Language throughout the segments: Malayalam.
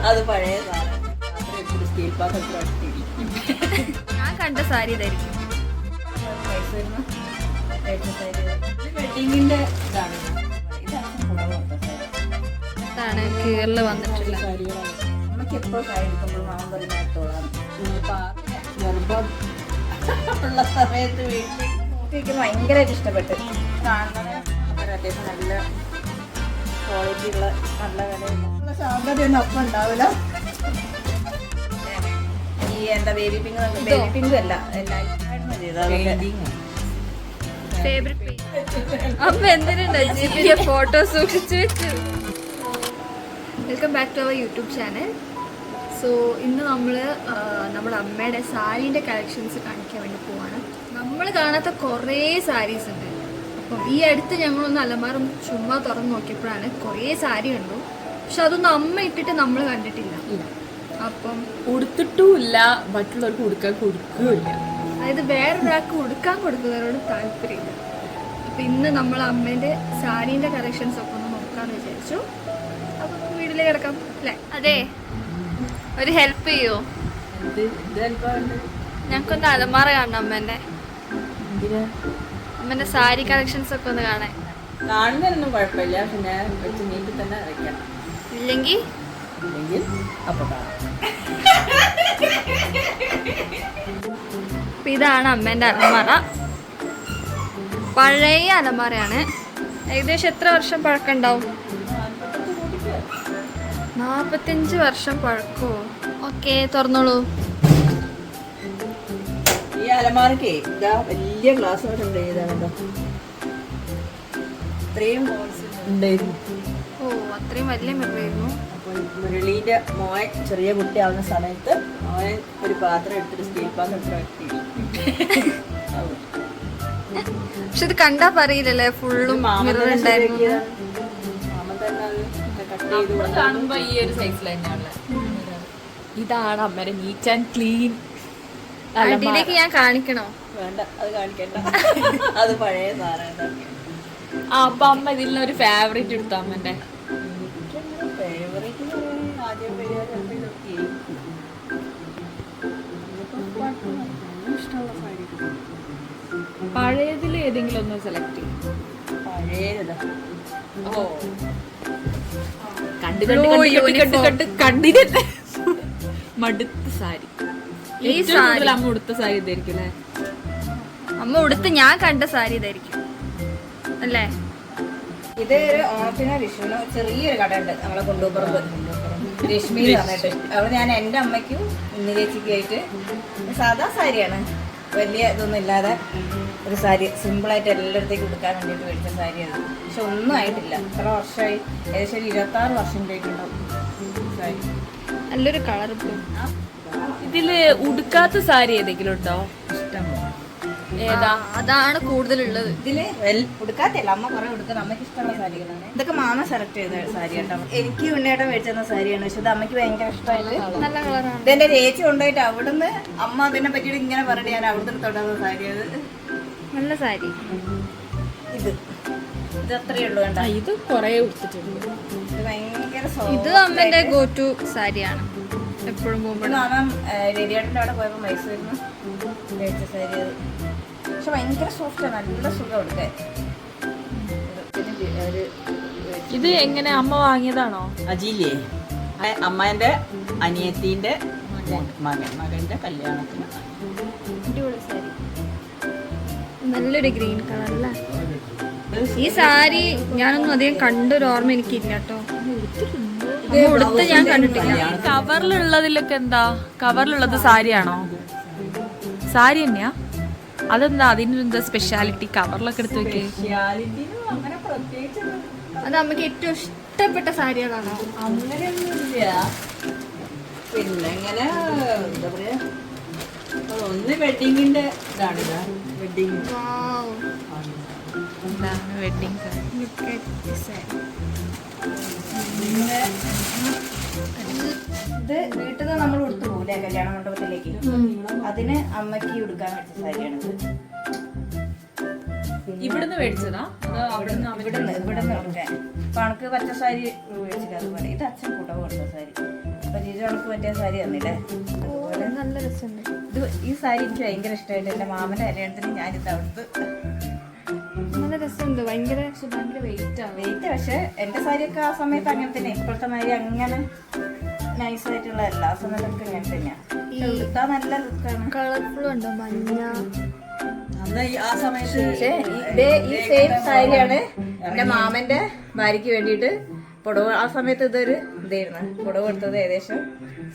അത് പഴയ സ്റ്റീൽ പാത്രം. ഞാൻ കണ്ട സാരി ഇതായിരിക്കും. വെഡിങ്ങിന്റെ ഇതാണ് കേരള വന്നിട്ടുള്ള അമ്മക്ക് എപ്പോഴും സാരി എടുക്കുമ്പോൾ മാമൻ പറയുന്നോളാം ഗർഭം ഉള്ള സമയത്ത് വീട്ടിൽ എനിക്ക് ഭയങ്കരമായിട്ട് ഇഷ്ടപ്പെട്ടു. കാണുന്നത് അത്യാവശ്യം നല്ല ക്വാളിറ്റി ഉള്ള നല്ല വിലയുള്ള സാധ്യതയൊന്നും ഒപ്പം ഉണ്ടാവില്ല. ഈ എന്താ ബേബി പിങ്കും അല്ല അമ്മ എന്തിനാ ഫോട്ടോ സൂക്ഷിച്ചു വെച്ചു. Welcome back to our YouTube channel. So ഇന്ന് നമ്മൾ നമ്മുടെ അമ്മയുടെ സാരീൻ്റെ കളക്ഷൻസ് കാണിക്കാൻ വേണ്ടി പോവാണ്. നമ്മൾ കാണാത്ത കുറേ സാരീസ് ഉണ്ട്. അപ്പം ഈ അടുത്ത് ഞങ്ങളൊന്ന് അലമാരം ചുമ്മാ തുറന്ന് നോക്കിയപ്പോഴാണ് കുറേ സാരി കണ്ടു. പക്ഷെ അതൊന്നും അമ്മ ഇട്ടിട്ട് നമ്മൾ കണ്ടിട്ടില്ല. അപ്പം ഉടുത്തിട്ടുമില്ല, മറ്റുള്ളവർക്ക് ഉടുക്കാൻ കൊടുക്കുകയില്ല. അതായത് വേറൊരാൾക്ക് ഉടുക്കാൻ കൊടുക്കുന്നവരോട് താല്പര്യമില്ല. അപ്പം ഇന്ന് നമ്മൾ അമ്മേൻ്റെ സാരീൻ്റെ കളക്ഷൻസ് ഒക്കെ ഒന്ന് നോക്കാമെന്ന് വിചാരിച്ചു. അപ്പം വീട്ടിലേക്ക് കിടക്കാം അല്ലേ? അതെ, ഒരു ഹെൽപ്പ് ചെയ്യോ? ഞങ്ങൾക്കൊന്ന് അലമാറ കാണണം അമ്മേൻ്റെ. അമ്മേൻ്റെ സാരി കളക്ഷൻസ് ഒക്കെ ഒന്ന് കാണാൻ. കാണുന്നതിനൊന്നും കുഴപ്പമില്ല, പിന്നെ വെച്ച് നീട്ടി തന്നെ വയ്ക്കാം. ഇല്ലെങ്കിൽ അപ്പോൾ കാണാം. അപ്പം ഇതാണ് അമ്മേൻ്റെ അലമാറ. പഴയ അലമാറയാണ്. ഏകദേശം എത്ര വർഷം പഴക്കമുണ്ടാവും? 45 വർഷം പഴക്കോ? ഓക്കെ, തുറന്നോളൂ. ഈ അലമാരക്കേ ഇതാ വലിയ ഗ്ലാസ് ഉണ്ട്. ഇതാണല്ലോ ഇത്രയും ഉണ്ടായിരുന്നു. ഓ, അത്രയും വലിയ മിററായിരുന്നു. അപ്പോൾ മുരളീൻ്റെ മോൻ ചെറിയ കുട്ടിയാവുന്ന സമയത്ത് മോൻ ഒരു പാത്രം എടുത്തിട്ട് സ്റ്റീൽ പാത്രം പക്ഷെ ഇത് കണ്ടാ പറയില്ലല്ലേ ഫുള്ളും മിറർ ഉണ്ടായിരുന്നു. മാമൻ തന്നെ അത് കട്ട് ചെയ്ത് കാണുമ്പോ ഈ ഒരു സൈസിൽ തന്നെയാണ്. ഇതാണ് അമ്മേടെ നീറ്റ് ആൻഡ് ക്ലീൻ. അടിയിലേക്ക് ഞാൻ കാണിക്കണോ? വേണ്ട, അത് കാണിക്കണ്ട. അത് പഴയ സാധനം. അപ്പൊ അമ്മ ഇതിൽ ഒരു ഫേവറേറ്റ് എടുത്തു അമ്മന്റെ. ഫേവറേറ്റ് ആദ്യം ഇഷ്ടമുള്ള സാരി പഴയതിൽ ഏതെങ്കിലും ഒന്ന് സെലക്ട് ചെയ്യും. പഴയതാ. ഓ, കണ്ടിരുന്ന മടുത്ത സാരി. ഈ സാരി അമ്മ ഉടുത്ത സാരി ഇതായിരിക്കും അല്ലേ? അമ്മ ഉടുത്ത് ഞാൻ കണ്ട സാരി ഇതായിരിക്കും അല്ലേ? ഇത് ഒരു ഓണത്തിനോ വിഷുവിനോ ചെറിയൊരു കടയുണ്ട് നമ്മളെ കൊണ്ടുപുറത്ത്, രശ്മി എന്ന് പറഞ്ഞിട്ട്. അവിടെ ഞാൻ എൻ്റെ അമ്മയ്ക്കും ഉണ്ണിലേച്ചിക്കായിട്ട് സാധാ സാരിയാണ്, വലിയ ഇതൊന്നും ഇല്ലാതെ ഒരു സാരി സിമ്പിളായിട്ട് എല്ലായിടത്തേക്കും കൊടുക്കാൻ വേണ്ടിയിട്ട് മേടിച്ച സാരിയാണ്. പക്ഷെ ഒന്നും ആയിട്ടില്ല. എത്ര വർഷമായി? ഏകദേശം ഒരു 26 വർഷം ഉണ്ടായിട്ടുണ്ടാവും സാരി. നല്ലൊരു കളർ. ഇതില് ഉടുക്കാത്ത സാരി ഏതെങ്കിലും ഉണ്ടോ? ഏതാ? അതാണ് കൂടുതലുള്ളത്. ഇതില് ഉടുക്കാത്തല്ല, അമ്മ കുറെ ഉടുക്കുന്ന അമ്മയ്ക്ക് ഇഷ്ടമുള്ള സാരികളാണ്. ഇതൊക്കെ മാമ സെലക്ട് ചെയ്ത സാരി കേട്ടോ. എനിക്ക് ഉണ്ണിയേട്ടൻ മേടിച്ചെന്ന സാരിയാണ്, പക്ഷെ ഇത് അമ്മയ്ക്ക് ഭയങ്കര ഇഷ്ടമായിട്ട് നല്ല കളറാണ്. ഇതെന്റെ ചേച്ചി കൊണ്ടുപോയിട്ട് അവിടുന്ന് അമ്മ അതിനെ പറ്റിയിട്ട് ഇങ്ങനെ പറഞ്ഞിട്ട് ഞാൻ അവിടുന്ന് തൊടുന്ന സാരി. അത് നല്ല സാരി. ഇത് അത്രയേ ഉള്ളൂ കേട്ടോ. ഇത് കൊറേ ഉടുത്തിട്ടുണ്ട്. ഇത് ഭയങ്കര ഇത് അമ്മന്റെ ഗോ ടു സാരിയാണ്. എപ്പോഴും പോകുമ്പോൾ മാമൻ രവിയേട്ടൻ്റെ അവിടെ പോയപ്പോൾ മൈസൂരിന്ന് മേടിച്ച സാരി അത്. പക്ഷെ ഭയങ്കര സോഫ്റ്റാണ്, നല്ല സുഖം എടുക്കാൻ. ഇത് എങ്ങനെ അമ്മ വാങ്ങിയതാണോ? അജിയില്ലേ, അമ്മേന്റെ അനിയത്തിന്റെ മകന്റെ കല്യാണത്തിന്. അടിപൊളി സാരി, നല്ലൊരു ഗ്രീൻ കളർ അല്ലേ? ഈ സാരി ഞാനൊന്നും അധികം കണ്ടൊരു ഓർമ്മ എനിക്കില്ല കേട്ടോ. ഉടുത്ത് ഞാൻ കണ്ടിട്ടില്ല. കവറിലുള്ളതിലൊക്കെ എന്താ? കവറിലുള്ളത് സാരിയാണോ? സാരി തന്നെയാ? അതെന്താ അതിന് എന്താ സ്പെഷ്യാലിറ്റി? കവറിലൊക്കെ എടുത്ത് വെക്കേ. അത് അമ്മക്ക് ഏറ്റവും ഇഷ്ടപ്പെട്ട സാരികളാണോ? അങ്ങനെയൊന്നുമില്ല. പിന്നെ എങ്ങനെ എന്താ പറയാ, ഒന്ന് വെഡിങ്ങിന്റെ ഇതാണിത്. വെഡിങ് വെഡിങ് ഇത് വീട്ടിൽ നിന്ന് നമ്മൾ ഉടുത്തു പോകൂലേ കല്യാണ മണ്ഡപത്തിലേക്ക്, അതിന് അമ്മയ്ക്ക് ഉടുക്കാൻ വെച്ച സാരിയാണിത്. ഇവിടുന്ന് മേടിച്ചതാ? ഇവിടുന്ന് ഉടുക്കാൻ. അപ്പൊ അണക്ക് പച്ച സാരി മേടിച്ചിട്ട് അതുപോലെ. ഇത് അച്ഛൻ കൂട്ട കൊടുത്ത സാരി. അപ്പൊ ജിജു ഉണക്ക് പറ്റിയ സാരി തന്നില്ലേ. അതുപോലെ നല്ല രസമുണ്ട്. ഈ സാരി എനിക്ക് ഭയങ്കര ഇഷ്ടമായിട്ട് എൻ്റെ മാമൻ്റെ കല്യാണത്തിന് ഞാനിത് അവിടുത്തെ നല്ല രസമുണ്ട്. ഭയങ്കര വെയിറ്റാണ്. വെയിറ്റ്. പക്ഷെ എൻ്റെ സാരിയൊക്കെ ആ സമയത്ത് അങ്ങനെ തന്നെ. ഇപ്പോഴത്തെ മാതിരി അങ്ങനെ നൈസായിട്ടുള്ളതല്ല. ആ സമയത്തൊക്കെ അങ്ങനെ തന്നെയാണ്. എടുത്താൽ നല്ല ലുക്കാണ്. കളർഫുൾ ഉണ്ടോ? മഞ്ഞ. ആ സമയത്ത് പക്ഷേ ഈ സെയിം സാരിയാണ് എൻ്റെ മാമൻ്റെ ഭാര്യയ്ക്ക് വേണ്ടിയിട്ട് പുടവ്. ആ സമയത്ത് ഇതൊരു ഇതായിരുന്നു പുടവ് എടുത്തത്. ഏകദേശം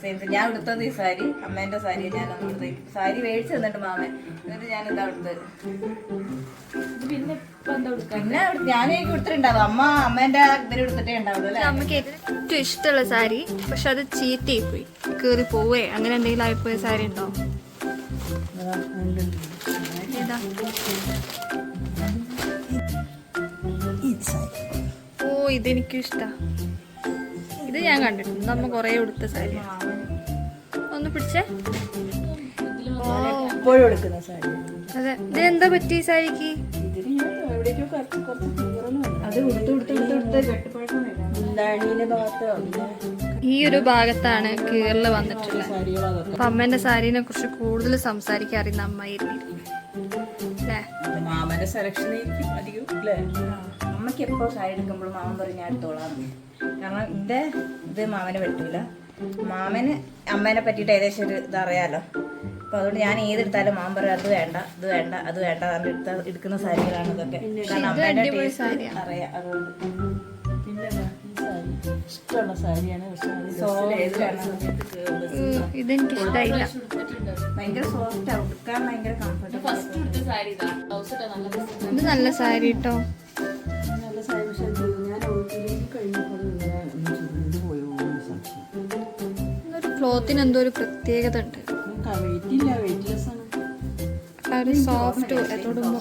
സെയിം. ഞാൻ എടുത്തത് ഈ സാരി, അമ്മേൻ്റെ സാരി. ഞാനൊന്നും എടുത്തത് സാരി മേടിച്ച് തന്നിട്ട് മാമൻ. എന്നിട്ട് ഞാനിതാ എടുത്തത്. പിന്നെ പിന്നെ ഞാനേക്ക് എടുത്തിട്ടുണ്ടാവും. അമ്മേൻ്റെ ഇതിൽ എടുത്തിട്ടേ ഉണ്ടാവുള്ളൂ അല്ലേ. അമ്മക്ക് ഏറ്റവും ഇഷ്ടമുള്ള സാരി, പക്ഷെ അത് ചീത്തയായി പോയി, കീറി പോവേ അങ്ങനെ എന്തെങ്കിലും ആയിപ്പോയ സാരി ഉണ്ടോ? ഏതാ? ഓ, ഇതെനിക്കും ഇഷ്ടാ. ഇത് ഞാൻ കണ്ടിട്ടുണ്ട്. നമ്മ കൊറേ ഉടുത്ത സാരി. ഒന്ന് പിടിച്ചേ. എപ്പോഴും എടുക്കുന്ന സാരി. അതെ. ഇത് എന്താ പറ്റി ഈ സാരിക്ക്? ഇതിന് ഞാൻ എവിടേക്കോ കുറച്ച് കീറലും അത് ഉടുത്ത് കെട്ടുപഴക്കമില്ല. മുന്താണീന്റെ ഭാഗത്ത് പിന്നെ ഈ ഒരു ഭാഗത്താണ് കീറല് വന്നിട്ടുള്ളത്. സാരികളൊക്കെ അപ്പൊ അമ്മേന്റെ സാരീനെ കുറിച്ച് കൂടുതൽ സംസാരിക്കാൻ അറിയുന്ന അമ്മായിരുന്നു അല്ലേ? മാമന്റെ സെലക്ഷൻ ആയിരിക്കും അധികം അല്ലേ. അമ്മയ്ക്ക് എപ്പോൾ സാരി എടുക്കുമ്പോഴും മാമൻ പറയും ഞാൻ എടുത്തോളാം. കാരണം എൻ്റെ ഇത് മാമന് പറ്റൂല. മാമന് അമ്മേനെ പറ്റിയിട്ട് ഏകദേശം ഒരു ഇതറിയാലോ. അപ്പോൾ അതുകൊണ്ട് ഞാൻ ഏതെടുത്താലും മാമൻ പറയും അത് വേണ്ട, ഇത് വേണ്ട, അത് വേണ്ട. അതുകൊണ്ട് എടുക്കുന്ന സാരികളാണ് ഇതൊക്കെ. കാരണം അമ്മേൻ്റെ ടേസ്റ്റ് അറിയാം. അതുകൊണ്ട് പിന്നെ ഈ സാരി ഇഷ്ടമുള്ള സാരിയാണ്. പക്ഷെ ഇതെനിക്ക് ഇഷ്ടായില്ല. ഭയങ്കര സോഫ്റ്റ് ആണ്. ഉടുക്കാൻ ഭയങ്കര കംഫർട്ടബിൾ. ഇത് നല്ല സാരി കേട്ടോ. നല്ല സാരി. പക്ഷെ ഞാൻ ഔട്ടിലേക്ക് കഴിഞ്ഞപ്പോൾ ചുരുണ്ട് പോയോ സംശയം. ഇതൊരു ക്ലോത്തിന് എന്തോ ഒരു പ്രത്യേകത ഉണ്ട്. വെയിറ്റ് ഇല്ല, വെയിറ്റ്ലെസ് ആണ്. ആ ഒരു സോഫ്റ്റ് തൊടുമ്പോ.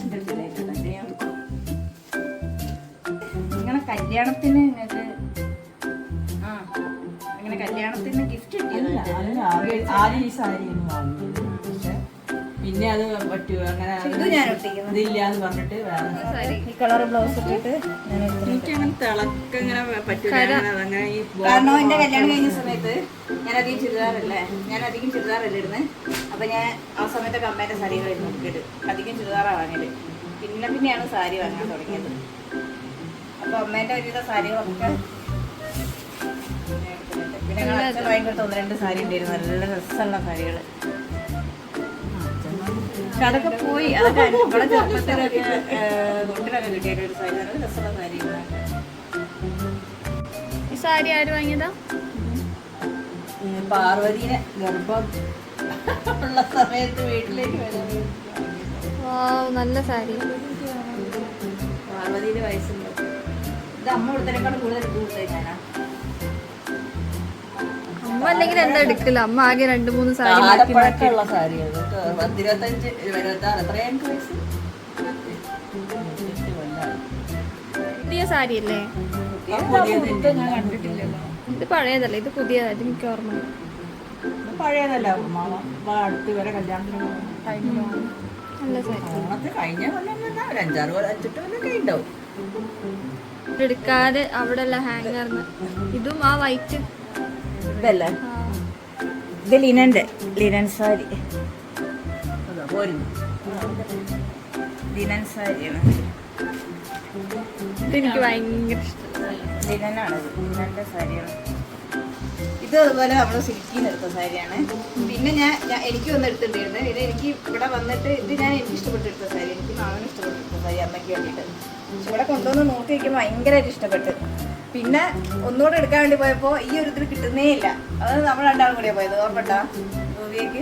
ഇങ്ങനെ കല്യാണത്തിന് നിങ്ങൾക്ക് അങ്ങനെ കല്യാണത്തിന് ഗിഫ്റ്റ് കിട്ടിയത് ആദ്യം ഈ സാരിയാണ് വാങ്ങിയത്. പക്ഷെ പിന്നെ അത് പറ്റുമോ അങ്ങനെ ഇത് ഞാൻ ഒട്ടിക്കുന്നത്. ഇതില്ലാന്ന് പറഞ്ഞിട്ട് വേറെ ഈ കളർ ബ്ലൗസ് ഇട്ടിട്ട് ഞാൻ എനിക്ക് അങ്ങനെ തിളക്കം ഇങ്ങനെ പറ്റൂല. അങ്ങനെ ഈ കാരണം എൻ്റെ കല്യാണം കഴിഞ്ഞ സമയത്ത് ഞാൻ അധികം ചുരിദാറല്ലേ ഇടുന്നത്. അപ്പം ഞാൻ ആ സമയത്തൊക്കെ അമ്മേൻ്റെ സാരികളായിരുന്നു നോക്കിയിട്ട് അധികം ചുരിദാറാണ് വാങ്ങിയത്. പിന്നെയാണ് സാരി വാങ്ങാൻ തുടങ്ങിയത്. അപ്പോൾ അമ്മേൻ്റെ ഒരുവിധ സാരികളൊക്കെ പിന്നെ ഞങ്ങൾ അച്ഛൻ വാങ്ങിക്കൊടുത്ത 1-2 സാരി ഉണ്ടായിരുന്നു. നല്ല രസമുള്ള സാരികൾ. പക്ഷെ അതൊക്കെ പോയി. അതൊക്കെ ഇവിടെ ചെറുപ്പത്തിലൊക്കെ തൊട്ടിലൊക്കെ കിട്ടിയ ഒരു സാരി. നല്ല രസമുള്ള സാരികളാണ്. ഈ സാരി ആര് വാങ്ങിയതാ? പാർവതിനെ ഗർഭം ഉള്ള സമയത്ത് വീട്ടിലേക്ക് വരാൻ വാവ്, നല്ല സാരി. പാർവതിയുടെ വയസ്സുണ്ട്. ഇത് അമ്മ കൊടുത്തതിനേക്കാളും കൂടുതൽ എടുത്തു ഞാനാ. അമ്മ അല്ലെങ്കിൽ എന്താ എടുക്കില്ല. അമ്മ ആകെ 2-3 സാരി മാറ്റി മാറ്റി. ഉള്ള സാരി. 25, 26 എത്രയാ എനിക്ക് വയസ്സ്? പുതിയ സാരി അല്ലേ? ഞാൻ കണ്ടിട്ടില്ലല്ലോ. ഇത് പഴയതല്ലേ, ഇത് പുതിയതായിട്ട് എനിക്ക് ഓർമ്മ. പഴയതല്ല. അടുത്ത് വരെ കല്യാണത്തിന് നല്ല സാരി. ഓണത്തെ കഴിഞ്ഞ കൊല്ലം ഒരു 5-6 കൊല്ലം 5-8 കൊല്ലൊക്കെ ഉണ്ടാവും. എടുക്കാതെ അവിടെ എല്ലാം ഹാങ്ങർന്ന്. ഇതും ആ വൈറ്റ്. ഇതല്ലേ ഇത് ലിനൻ സാരി. പോരുന്നു ലിനൻ സാരിയാണ്. ഇതെനിക്ക് ഭയങ്കര ഇഷ്ടം. ലിനനാണത്. ലിനൻ്റെ സാരിയാണ് ഇത്. അതുപോലെ നമ്മൾ സിൽക്കിന്ന് എടുത്ത സാരിയാണ്. പിന്നെ എനിക്ക് ഒന്ന് എടുത്തിട്ടുണ്ടായിരുന്നു. ഇത് എനിക്ക് ഇവിടെ വന്നിട്ട് എനിക്ക് ഇഷ്ടപ്പെട്ടെടുത്ത സാരി. എനിക്ക് മാമന് ഇഷ്ടപ്പെട്ടെടുത്ത സാരി അമ്മയ്ക്ക് വേണ്ടിയിട്ട്. പക്ഷെ ഇവിടെ കൊണ്ടുവന്ന് നോക്കി വയ്ക്കുമ്പോൾ ഭയങ്കരമായിട്ട് ഇഷ്ടപ്പെട്ടു. പിന്നെ ഒന്നുകൂടെ എടുക്കാൻ വേണ്ടി പോയപ്പോൾ ഈ ഒരു ഇതിൽ കിട്ടുന്നേ ഇല്ല. അത് നമ്മൾ രണ്ടാളും കൂടിയാണ് പോയത്. ഓർമ്മട്ടാ ഗോപിയേക്ക്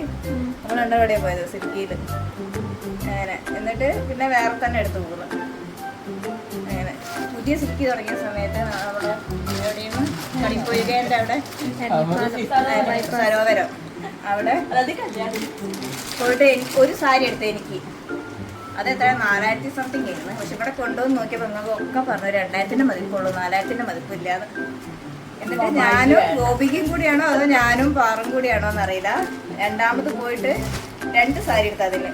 നമ്മൾ രണ്ടാളും കൂടിയാണ് പോയത് സിൽക്കിയിൽ. അങ്ങനെ എന്നിട്ട് പിന്നെ വേറെ തന്നെ എടുത്തു പോകുന്നു. അങ്ങനെ പുതിയ സിൽക്കി തുടങ്ങിയ സമയത്ത് നമ്മുടെ എവിടെയാണ് കളിപ്പൊയ്കേൻ്റെ അവിടെ സരോവരം അവിടെ പോയിട്ട് ഒരു സാരി എടുത്ത് എനിക്ക്. അത് എത്ര 4000 സംതിങ് ആയിരുന്നു. പക്ഷെ ഇവിടെ കൊണ്ടുവന്ന് നോക്കിയപ്പോൾ നിങ്ങൾക്ക് ഒക്കെ പറഞ്ഞു 2000-ൻ്റെ മതിപ്പുള്ളൂ, 4000-ൻ്റെ മതിപ്പില്ലാതെ. എന്നിട്ട് ഞാനും ഗോപിക്കും കൂടിയാണോ അതോ ഞാനും പാറും കൂടിയാണോ എന്നറിയില്ല. രണ്ടാമത് പോയിട്ട് 2 സാരി എടുത്ത്. അതിൽ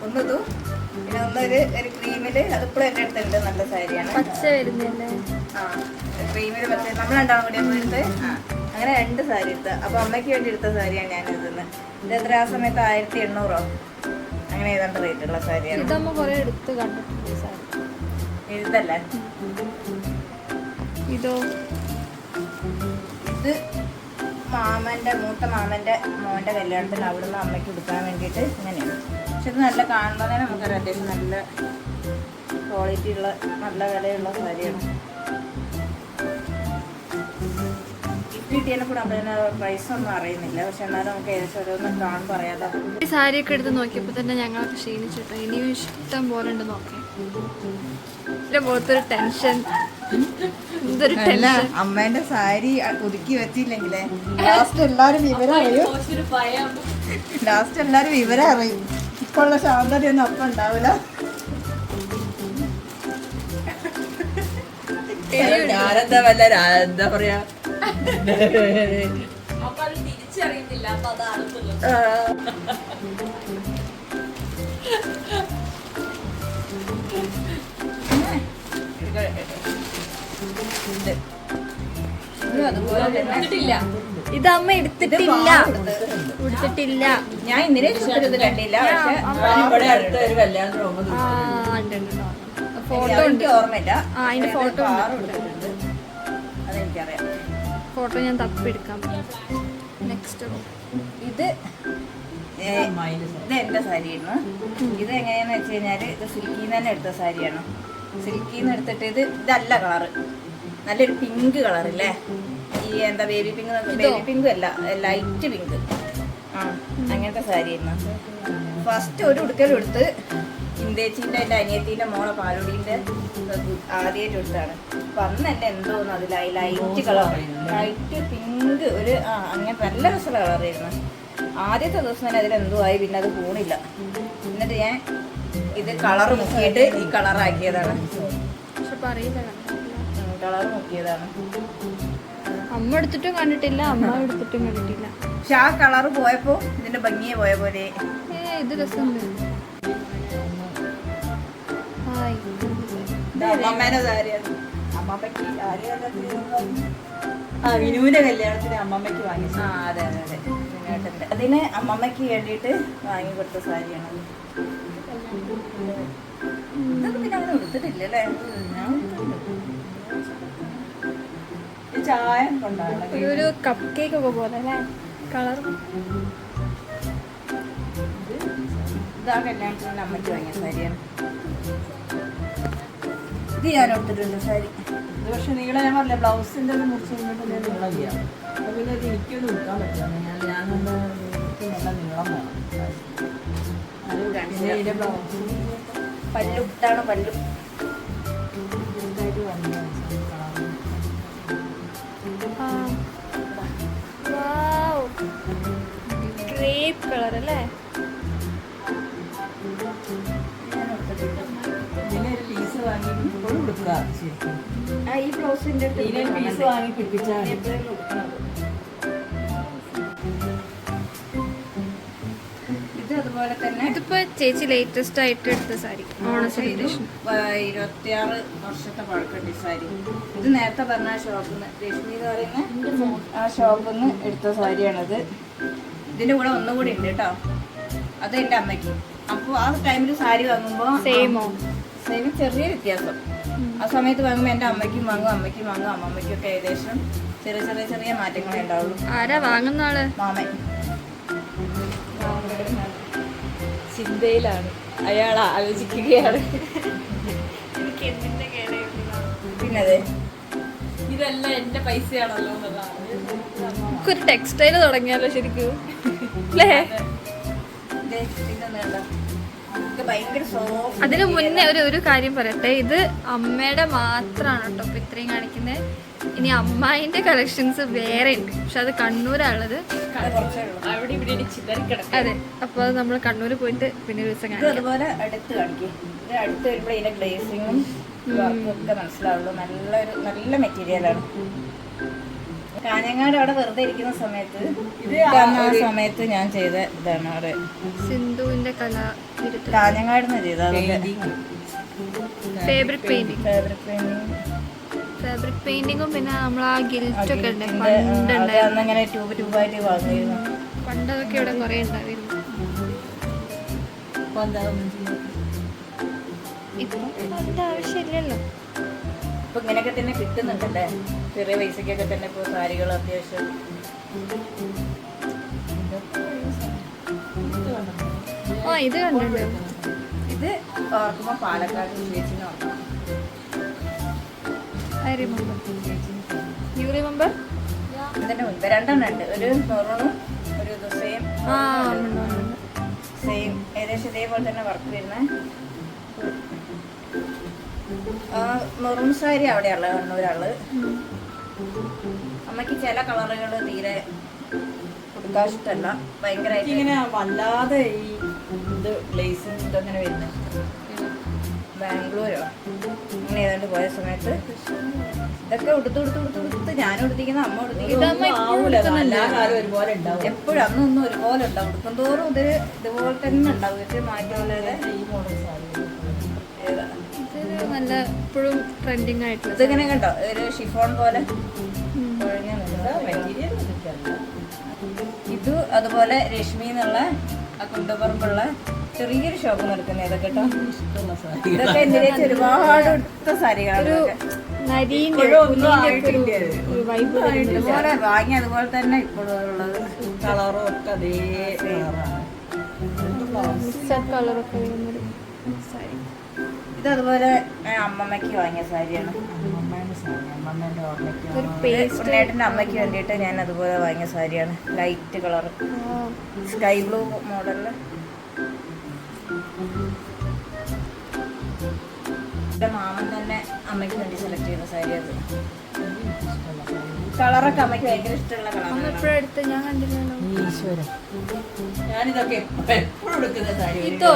ഒന്നിതും പിന്നെ ഒന്നൊരു ക്രീമില്. അതിപ്പോഴും എൻ്റെ അടുത്തുണ്ട്. നല്ല സാരിയാണ്. പച്ച വരുന്നില്ലേ? ആ ക്രീമില് പച്ച. നമ്മൾ രണ്ടാളും കൂടി പോയിട്ട് അങ്ങനെ 2 സാരി എടുത്ത. അപ്പൊ അമ്മയ്ക്ക് വേണ്ടി എടുത്ത സാരിയാണ് ഞാൻ ഇതെന്ന്. ഇത് എത്ര ആ സമയത്ത് 1800 അങ്ങനെ ഏതാണ്ട് റേറ്റ് ഉള്ള സാരിയാണ്. ഇതമ്മ കുറെ എടുത്ത് കണ്ടിട്ടുണ്ട് സാരി. ഇതല്ലേ ഇതോ? ഇത് മൂത്ത മാമന്റെ മോന്റെ കല്യാണത്തിന് അവിടുന്ന് അമ്മയ്ക്ക് കൊടുക്കാൻ വേണ്ടിയിട്ട് ഇങ്ങനെയാണ്. പക്ഷെ ഇത് നല്ല കാണുമ്പോൾ തന്നെ നമുക്കറിയാം അത്യാവശ്യം നല്ല ക്വാളിറ്റി ഉള്ള നല്ല വിലയുള്ള സാരിയാണ്. ഗിഫ്റ്റ് കിട്ടിയതിനെ കൂടെ അമ്മ പ്രൈസ് ഒന്നും അറിയുന്നില്ല. പക്ഷെ എന്നാലും നമുക്ക് ഏകദേശം ഓരോന്നും കാണുമ്പോൾ അറിയാതെ. ഈ സാരിയൊക്കെ എടുത്ത് നോക്കിയപ്പോൾ തന്നെ ഞങ്ങളൊക്കെ ക്ഷീണിച്ചിട്ടോ. ഇനിയും ഇഷ്ടം പോലെ ഉണ്ട് നോക്കാം. ഇതിന്റെ പുറത്തൊരു ടെൻഷൻ. എന്തൊരു ടെൻഷൻ. അമ്മേന്റെ സാരി ഒതുക്കി വെച്ചില്ലെങ്കിലേ ലാസ്റ്റ് എല്ലാരും വിവരം അറിയും. ഇപ്പൊ ഉള്ള ശാന്തതയൊന്നും അപ്പം ഉണ്ടാവില്ല. ഞാനെന്താ വല്ല എന്താ പറയാ അതുപോലെ ഇത് അമ്മ എടുത്തിട്ടില്ല. ഞാൻ ഇന്നലെ ഇത് കണ്ടില്ല. പക്ഷെ ഇവിടെ അടുത്ത ഒരു കല്യാണത്തിന് ഫോട്ടോ ഉണ്ട്. ഓർമ്മയില്ല. അതിന്റെ ഫോട്ടോ അതെനിക്കറിയാം. ഫോട്ടോ ഞാൻ തപ്പിയെടുക്കാം. നെക്സ്റ്റ് ഇത് എന്റെ സാരിയാണ്. ഇത് എങ്ങനെയാന്ന് വെച്ച് കഴിഞ്ഞാല് ഇത് സിൽക്കിന്ന് തന്നെ എടുത്ത സാരിയാണ്. സിൽക്കിന്ന് എടുത്തിട്ട് ഇതല്ല കളറ്, നല്ലൊരു പിങ്ക് കളറില്ലേ, ഈ എന്താ ബേബി പിങ്കും അല്ല, ലൈറ്റ് പിങ്ക്. അങ്ങനത്തെ സാരിയായിരുന്നു. ഫസ്റ്റ് ഒരു ഉടുക്കലെടുത്ത് ഇന്ദേച്ചിന്റെ എൻ്റെ അനിയത്തിന്റെ മോളെ പാലുടീൻ്റെ ആദ്യമായിട്ട് എടുത്താണ്. അപ്പൊ അന്ന് എന്നെ എന്തോന്നു അതിൽ ലൈറ്റ് കളർ, ലൈറ്റ് പിങ്ക്, ഒരു അങ്ങനത്തെ നല്ല രസമുള്ള കളറായിരുന്നു. ആദ്യത്തെ ദിവസം തന്നെ അതിലെന്തോ ആയി, പിന്നെ അത് പോണില്ല. എന്നിട്ട് ഞാൻ ഇത് കളർ മുക്കിയിട്ട് ഈ കളറാക്കിയതാണ്. കളർ മുക്കിയതാണ്. അമ്മ എടുത്തിട്ടും കണ്ടിട്ടില്ല, അമ്മ എടുത്തിട്ടും കണ്ടിട്ടില്ല. പക്ഷെ ആ കളർ പോയപ്പോ ഇതിന്റെ ഭംഗിയെ പോയ പോലെ. ഇത് രസമുണ്ട്. അമ്മമ്മേന്റെ സാരിയാണ്. അമ്മമ്മക്ക് വിനുവിന്റെ കല്യാണത്തിന് അമ്മമ്മക്ക് വാങ്ങി. അതെ അതെ അതെ, വിനുവേട്ടന്റെ. അതിന് അമ്മമ്മക്ക് വേണ്ടിയിട്ട് വാങ്ങി കൊടുത്ത സാരിയാണ്. ഇതൊക്കെ പിന്നെ അങ്ങനെ കൊടുത്തിട്ടില്ലല്ലേ. ഞാൻ ചായ കൊണ്ടാണ് ഒരു കപ്പ് കേക്ക് ഒക്കെ പോലെ അല്ലേ കളർ. ഇതാ കല്യാണത്തിന് അമ്മയ്ക്ക് വാങ്ങിയ സാരിയാണ്. ഇത് ഞാൻ എടുത്തിട്ടുണ്ട് സാരി. ഇത് പക്ഷെ നീളം ഞാൻ പറഞ്ഞില്ല, ബ്ലൗസിന്റെ മുറിച്ച് കഴിഞ്ഞിട്ട് ഞാൻ നീളം ചെയ്യാം. അപ്പൊ പിന്നെ ഇത് എനിക്കൊന്നും എടുക്കാൻ പറ്റില്ല. ഞാനൊന്ന് നല്ല നീളം വേണം. പല്ലു ഇതാണ് പല്ലു. ഗ്രേപ്പ് കളർ അല്ലേ. ഈ ബ്ലൗസിന്റെ പീസ് വാങ്ങി പിടിപ്പിച്ചാൽ ഇത് അതുപോലെ തന്നെ. ഇതിപ്പോ ചേച്ചി ലേറ്റസ്റ്റ് ആയിട്ട് എടുത്ത സാരി, ഓണ സെലിബ്രേഷൻ. 26 വർഷത്തെ പഴക്കമുണ്ട് ഈ സാരി. ഇത് നേരത്തെ പറഞ്ഞ ആ ഷോപ്പിൽ നിന്ന്, രശ്മി എന്ന് പറയുന്ന ആ ഷോപ്പിൽ നിന്ന് എടുത്ത സാരിയാണിത്. ഇതിന്റെ കൂടെ ഒന്നും കൂടി ഉണ്ട് കേട്ടോ, അത് എൻ്റെ അമ്മയ്ക്ക്. അപ്പോൾ ആ ടൈമിൽ സാരി വാങ്ങുമ്പോൾ സെയിം ചെറിയ വ്യത്യാസം. ആ സമയത്ത് വാങ്ങുമ്പോൾ എൻ്റെ അമ്മയ്ക്കും വാങ്ങും, അമ്മമ്മയ്ക്കും ഒക്കെ ഏകദേശം ചെറിയ മാറ്റങ്ങളേ ഉണ്ടാവുള്ളൂ. ആരാ വാങ്ങുന്ന ആള്? മാമൻ. ചിന്തയിലാണ് അയാൾ, ആലോചിക്കുകയാണ്. പിന്നത് ഇതെല്ലാം എന്റെ പൈസയാണല്ലോ ഒരു ടെക്സ്റ്റൈല് തുടങ്ങിയാലോ ശരിക്കും അല്ലേ? ഭയങ്കര സോഫ്റ്റ്. അതിന് മുന്നേ ഒരു കാര്യം പറയട്ടെ, ഇത് അമ്മയുടെ മാത്രമാണ് കേട്ടോ ഇപ്പൊ ഇത്രയും കാണിക്കുന്നത്. ഇനി അമ്മായിന്റെ കളക്ഷൻസ് വേറെ ഉണ്ട്, പക്ഷെ അത് കണ്ണൂരാണുള്ളത്. അവിടെ ഇവിടെ ചിതറിക്കിടക്കും. അതെ, അപ്പൊ അത് നമ്മൾ കണ്ണൂർ പോയിട്ട് പിന്നെ ഒരു ദിവസം കാണിക്കാം. അതുപോലെ അടുത്ത് കാണിക്കും. ഇത് അടുത്ത് വരുമ്പോൾ ഇതിന്റെ ഗ്ലേസിങ്ങും ഒക്കെ മനസ്സിലാവുള്ളൂ. നല്ല മെറ്റീരിയലാണ്. കാഞ്ഞങ്ങാട് അവിടെ വെറുതെ ഇരിക്കുന്ന സമയത്ത്, ആ സമയത്ത് ഞാൻ ചെയ്ത ഇതാണ്. അവിടെ സിന്ധുവിന്റെ കാഞ്ഞങ്ങാട് നിന്ന് ചെയ്ത ഫേവറേറ്റ് പെയിന്റിങ്. ഫാബ്രിക് പെയിന്റിങ്ങും പിന്നെ നമ്മൾ ആ ഗിൽറ്റ് ഒക്കെ ഉണ്ട് അത് പണ്ടുണ്ടായിരുന്നു. അന്ന് അങ്ങനെ ട്യൂബായിട്ട് വാങ്ങിയിരുന്നു. പണ്ടതൊക്കെ ഇവിടെ കുറേ ഉണ്ടായിരുന്നു. അപ്പൊ എന്താ ഒന്നും ചെയ്യാൻ ഇപ്പം അതിന്റെ ആവശ്യമില്ലല്ലോ. ഇപ്പൊ ഇങ്ങനെയൊക്കെ തന്നെ കിട്ടുന്നുണ്ടല്ലേ, ചെറിയ പൈസക്കൊക്കെ തന്നെ ഇപ്പൊ സാരികൾ അത്യാവശ്യം. ആ ഇത് കണ്ടിട്ടുണ്ട്. ഇത് ഓർക്കുമ്പോ പാലക്കാട് ചേച്ചിന്ന് പറഞ്ഞു. I remember. You remember? ഇതിന്റെ മുൻപ് രണ്ടെണ്ണം ഉണ്ട്, ഒരു മെറൂണും ഒരു സെയിം ആ സെയിം ഏകദേശം ഇതേപോലെ തന്നെ വർക്ക് വരുന്ന മെറൂൺ സാരി അവിടെയുള്ള കണ്ണൂരാള്. അമ്മക്ക് ചില കളറുകൾ തീരെ കൊടുക്കാൻ ഇഷ്ടമല്ല, ഭയങ്കരമായിട്ട് ഇങ്ങനെ വല്ലാതെ ഈ ഇത് ഗ്ലേസിങ് ഇതങ്ങനെ വരുന്നത്. ബാംഗ്ലൂരോ അങ്ങനെ ഏതാണ്ട് പോയ സമയത്ത് ഇതൊക്കെ ഉടുത്ത് ഞാനും ഉടുത്തിക്കുന്ന അമ്മ ഇതമ്മ ഇപ്പോഴും ഉടുത്തിക്കുന്ന എല്ലാ കാലം ഒരുപോലെ ഉണ്ടാവും. എപ്പോഴും അന്നൊന്നും ഒരുപോലെ ഉണ്ടാവും. ഉടുക്കും തോറും ഇതുപോലെ തന്നെ ഉണ്ടാവും. ഇത് മാറ്റമുള്ള ഈ മോഡൽ സാരി ഏതാ ഇത് നല്ല ഇപ്പോഴും ട്രെൻഡിങ് ആയിട്ടുള്ള ഇതിങ്ങനെ കണ്ടോ, ഒരു ഷിഫോൺ പോലെ കുഴഞ്ഞ മെറ്റീരിയൽ എനിക്കറിയില്ല. ഇത് അതുപോലെ രശ്മി എന്നുള്ള ആ കുണ്ടപ്പറമ്പുള്ള ചെറിയൊരു ഷോപ്പ് നടക്കുന്നത് ഇതൊക്കെ കേട്ടോ. ഇഷ്ടമുള്ള സാരി. ഇതൊക്കെ എന്തിനാ ഒരുപാട് എടുത്ത സാരികളാണ് ഇതൊക്കെ. നരീന്റെ വൈബ് ഇതുപോലെ വാങ്ങി അതുപോലെ തന്നെ ഇപ്പോഴും ഉള്ളത്. കളറും ഒക്കെ അതേ കളറാണ്. കളറൊക്കെ വരുന്നൊരു സാരി. ഇതതുപോലെ അമ്മമ്മയ്ക്ക് വാങ്ങിയ സാരിയാണ്. അമ്മമ്മേൻ്റെ സാരി, അമ്മമ്മേൻ്റെ ഓർമ്മയ്ക്ക് ഒരു പേസ്റ്റ് ഉണ്ണേട്ടൻ്റെ അമ്മയ്ക്ക് വേണ്ടിയിട്ട് ഞാൻ അതുപോലെ വാങ്ങിയ സാരിയാണ്. ലൈറ്റ് കളർ സ്കൈ ബ്ലൂ മോഡലില്. മാമൻ തന്നെ അമ്മയ്ക്ക് വേണ്ടി സെലക്ട് ചെയ്യുന്ന സാരി അത്. കളറൊക്കെ അമ്മയ്ക്ക് ഭയങ്കര ഇഷ്ടമുള്ള അമ്മ കളറാണ്. എപ്പോഴും എടുത്ത് ഞാൻ കണ്ടില്ലല്ലോ. ഈശ്വരൻ. ഞാനിതൊക്കെ എപ്പോഴും എടുക്കുന്ന സാരി. ഇതോ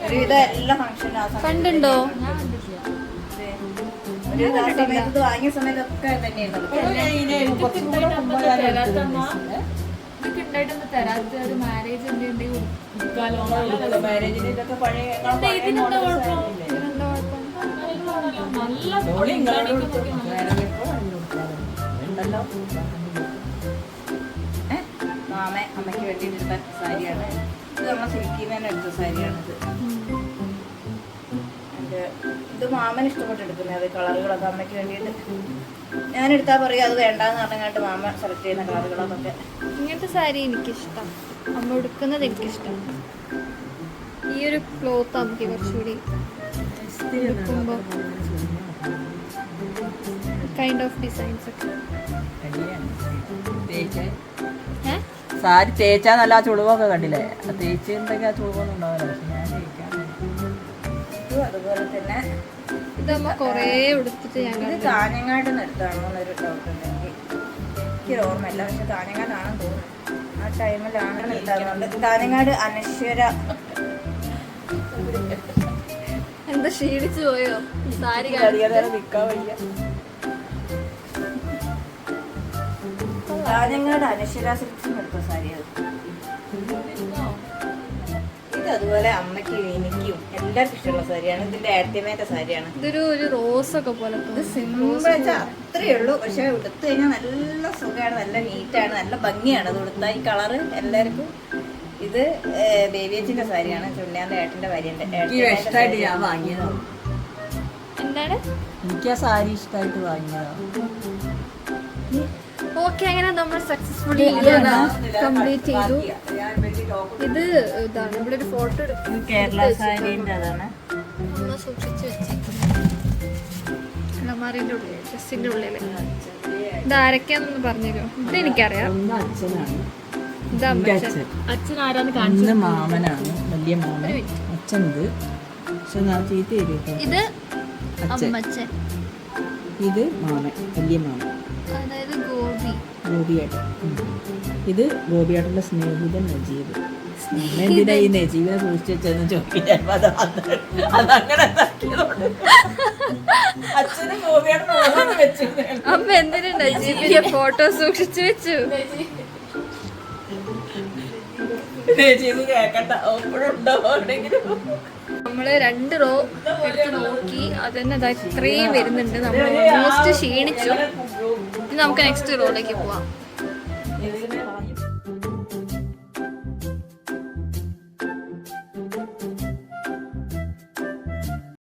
ഒരുവിധ എല്ലാ ഫംഗ്ഷനും ആ സമയത്ത് കണ്ടുണ്ടോ? ഒരു സമയത്ത് ഇത് വാങ്ങിയ സമയത്തൊക്കെ തന്നെയായിരുന്നു. മാരേജിന് ഇതൊക്കെ പഴയ മാമ അമ്മയ്ക്ക് വേണ്ടിയിട്ടെടുത്ത സാരിയാണ് ഇത്. നമ്മളെ സിൽക്കിന്ന് തന്നെ എടുത്ത സാരിയാണിത്. ഇത് മാമന് ഇഷ്ടപ്പെട്ടെടുക്കുന്നത് അത് കളറുകളൊക്കെ അമ്മയ്ക്ക് വേണ്ടിയിട്ട്. ഞാനെടുത്താൽ പറയും അത് വേണ്ടാന്ന് പറഞ്ഞിട്ട് മാമ സെലക്ട് ചെയ്യുന്ന കളറുകളൊക്കെ. ഇങ്ങനത്തെ സാരി എനിക്കിഷ്ടം. അമ്മ ഉടുക്കുന്നത് എനിക്കിഷ്ടം. ഈ ഒരു ക്ലോത്ത് നമുക്ക് കുറച്ചുകൂടി കൈൻഡ് ഓഫ് ഡിസൈൻസ് ഒക്കെ. സാരി തേച്ചാൽ നല്ല ആ ചുളിവൊക്കെ കണ്ടില്ലേ? തേച്ചിട്ടുണ്ടെങ്കിൽ ആ ചുളിവൊന്നും ഉണ്ടാവില്ല. പക്ഷെ ഞാൻ തേക്കാൻ ഇതും അതുപോലെ തന്നെ ഇതമ്മ കുറേ ഉടുത്തിട്ട് ഞാൻ ഇത് കാഞ്ഞങ്ങാട് നിന്ന് എടുത്താണോ എന്നൊരു ഡൗട്ട് ഉണ്ട് എനിക്കൊരു ഓർമ്മയില്ല. പക്ഷെ കാഞ്ഞങ്ങാടാണെന്ന് തോന്നുന്നു. ആ ടൈമിലാണ് എടുത്താറുണ്ട്. കാഞ്ഞങ്ങാട് അനശ്വര. എന്താ ക്ഷീണിച്ചു പോയോ സാരി അറിയാതെ നിൽക്കാൻ വയ്യ. കാഞ്ഞങ്ങാട് അനശ്വര സിൽക്സിന് എടുത്ത സാരി അത്. ഇത് അതുപോലെ അമ്മയ്ക്കും എനിക്കും എല്ലാവർക്കും ഇഷ്ടമുള്ള സാരിയാണ്. ഇതിന്റെ ആദ്യമേത്തെ സാരിയാണ്. ഇതൊരു ഒരു റോസ് ഒക്കെ പോലെ ഇത് തോന്നും. സിമ്പിൾ വെച്ചാൽ അത്രയേ ഉള്ളൂ. പക്ഷെ ഉടുത്തു കഴിഞ്ഞാൽ നല്ല സുഖമാണ്, നല്ല നീറ്റാണ്, നല്ല ഭംഗിയാണ് അത് ഉടുത്താൽ. ഈ കളറ് എല്ലാവർക്കും. ഇത് ബേബിയച്ചിന്റെ സാരിയാണ്. ചുണ്ണിയാന്റെ ഏട്ടന്റെ ഭാര്യന്റെ ഇഷ്ടമായിട്ട് ഞാൻ വാങ്ങിയതാണ്. എന്താണ്? എനിക്ക് ആ സാരി ഇഷ്ടമായിട്ട് വാങ്ങിയതാണ്. ഓക്കെ, അങ്ങനെ നമ്മൾ സക്സസ്ഫുള്ളി കംപ്ലീറ്റ് ചെയ്തു. ഇത് ഇതാണ് ഇവിടെ ഒരു ഫോട്ടോ എടുത്തു കേരള സാരിന്റെ അതാണ്. ഒന്ന് സൂക്ഷിച്ച് വെച്ചേക്കുന്നു അലമാരിന്റെ ഉള്ളിൽ, ഡ്രസ്സിന്റെ ഉള്ളിൽ. ഇത് ആരൊക്കെയാണെന്ന് പറഞ്ഞുതരുമോ? ഇത് എനിക്കറിയാം. ഒന്ന് അച്ഛനാണ്, ഇത് അമ്മച്ചൻ. അച്ഛൻ ആരാന്ന് ഒന്ന് മാമനാണ്, വലിയ മാമൻ. അച്ഛൻ ഇത് പക്ഷെ ഞാൻ ചീത്ത ചെയ്തിട്ടോ. ഇത് അച്ഛൻ. അമ്മച്ചൻ. ഇത് മാമൻ, വലിയ മാമൻ, അതായത് ഗോപി. ഗോപിയേട്ടൻ. ഇത് ഗോപിയേട്ടൻ്റെ സ്നേഹിതൻ നജീബ്. എന്തിനാ ഈ നജീബിനെ സൂക്ഷിച്ചു വെച്ചെന്ന് ചോദിക്കാൻ അതങ്ങനെ അച്ഛനും ഗോപിയേട്ടനും വെച്ചു. അമ്മ എന്തിനാ നജീബിന്റെ ഫോട്ടോ സൂക്ഷിച്ചു വെച്ചു? നജീബ് കേക്കണ്ട, എപ്പോഴുണ്ടോ എവിടെയെങ്കിലും. നമ്മൾ 2 റോ എടുത്ത് നോക്കി അത് തന്നെ അതാ ഇത്രയും വരുന്നുണ്ട്. നമ്മൾ ഓൾമോസ്റ്റ് ക്ഷീണിച്ചു. ഇനി നമുക്ക് നെക്സ്റ്റ് റോയിലേക്ക് പോവാം.